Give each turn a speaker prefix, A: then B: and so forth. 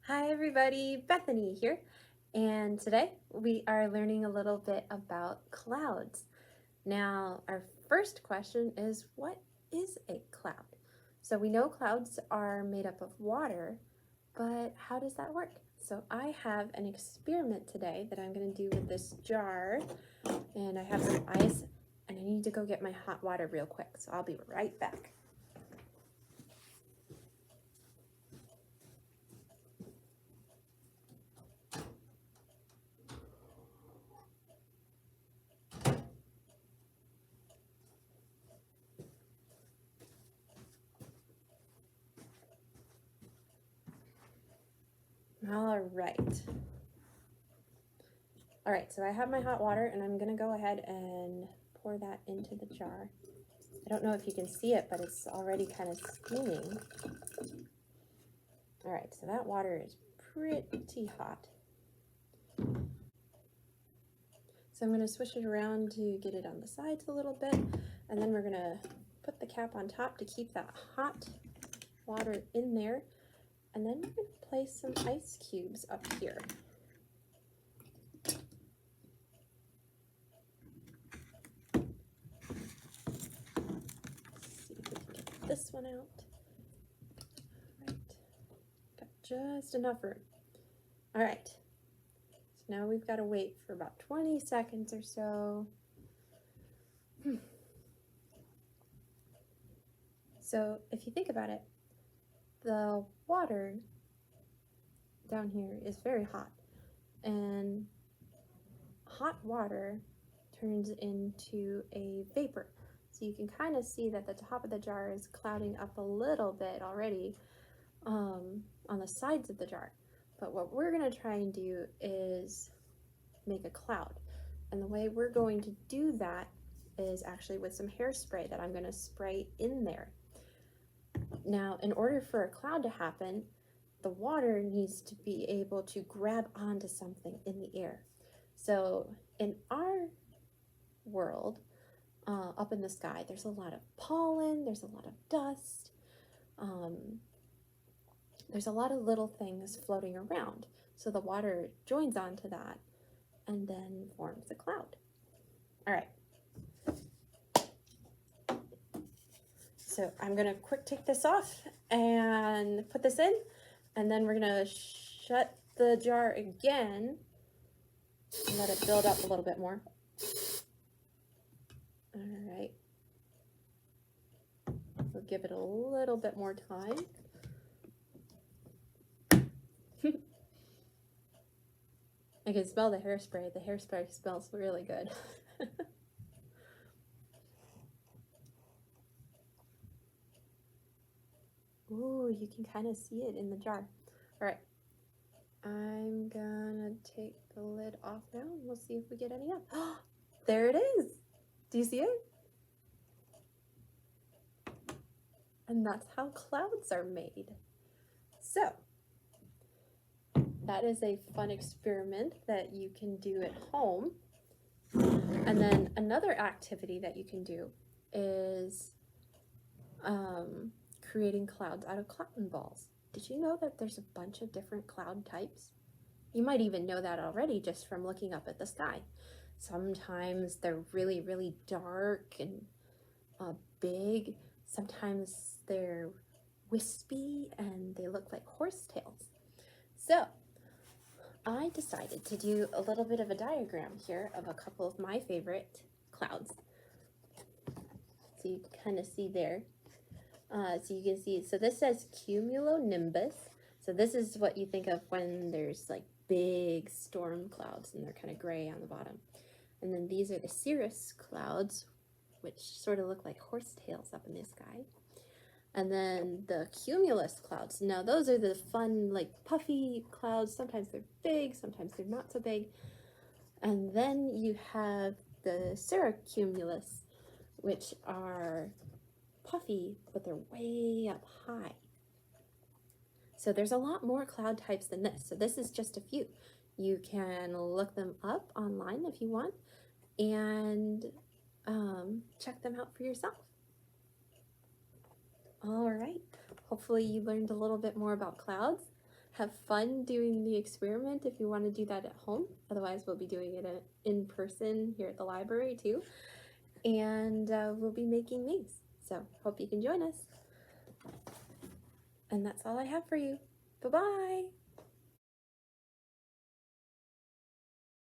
A: Hi everybody, Bethany here, and today we are learning a little bit about clouds. Now, our first question is, what is a cloud? So we know clouds are made up of water, but how does that work? So I have an experiment today that I'm going to do with this jar, and I have some ice, and I need to go get my hot water real quick, so I'll be right back. All right, so I have my hot water and I'm gonna go ahead and pour that into the jar. I don't know if you can see it, but it's already kind of steaming. All right, so that water is pretty hot. So I'm gonna swish it around to get it on the sides a little bit, and then we're gonna put the cap on top to keep that hot water in there, and then we're gonna place some ice cubes up here. See if we can get this one out. All right, got just enough room. All right, so now we've got to wait for about 20 seconds or so. So if you think about it, the water down here is very hot, and hot water turns into a vapor. So you can kind of see that the top of the jar is clouding up a little bit already on the sides of the jar. But what we're going to try and do is make a cloud. And the way we're going to do that is actually with some hairspray that I'm going to spray in there. Now, in order for a cloud to happen, the water needs to be able to grab onto something in the air. So in our world, up in the sky, there's a lot of pollen, there's a lot of dust, there's a lot of little things floating around. So the water joins onto that and then forms a cloud. All right. So I'm gonna quick take this off and put this in, and then we're gonna shut the jar again and let it build up a little bit more. All right. We'll give it a little bit more time. I can smell the hairspray. The hairspray smells really good. Ooh, you can kind of see it in the jar. All right, I'm gonna take the lid off now and we'll see if we get any up. There it is. Do you see it? And that's how clouds are made. So that is a fun experiment that you can do at home. And then another activity that you can do is creating clouds out of cotton balls. Did you know that there's a bunch of different cloud types? You might even know that already just from looking up at the sky. Sometimes they're really, really dark and big. Sometimes they're wispy and they look like horsetails. So I decided to do a little bit of a diagram here of a couple of my favorite clouds. So you can kind of see there. So you can see, so this says cumulonimbus. So this is what you think of when there's like big storm clouds and they're kind of gray on the bottom. And then these are the cirrus clouds, which sort of look like horsetails up in the sky. And then the cumulus clouds. Now those are the fun, like puffy clouds. Sometimes they're big, sometimes they're not so big. And then you have the cirrocumulus, which are puffy, but they're way up high. So there's a lot more cloud types than this. So this is just a few. You can look them up online if you want and check them out for yourself. All right, hopefully you learned a little bit more about clouds. have fun doing the experiment if you want to do that at home. Otherwise, we'll be doing it in person here at the library too. And we'll be making these. So hope you can join us. And that's all I have for you. Bye-bye.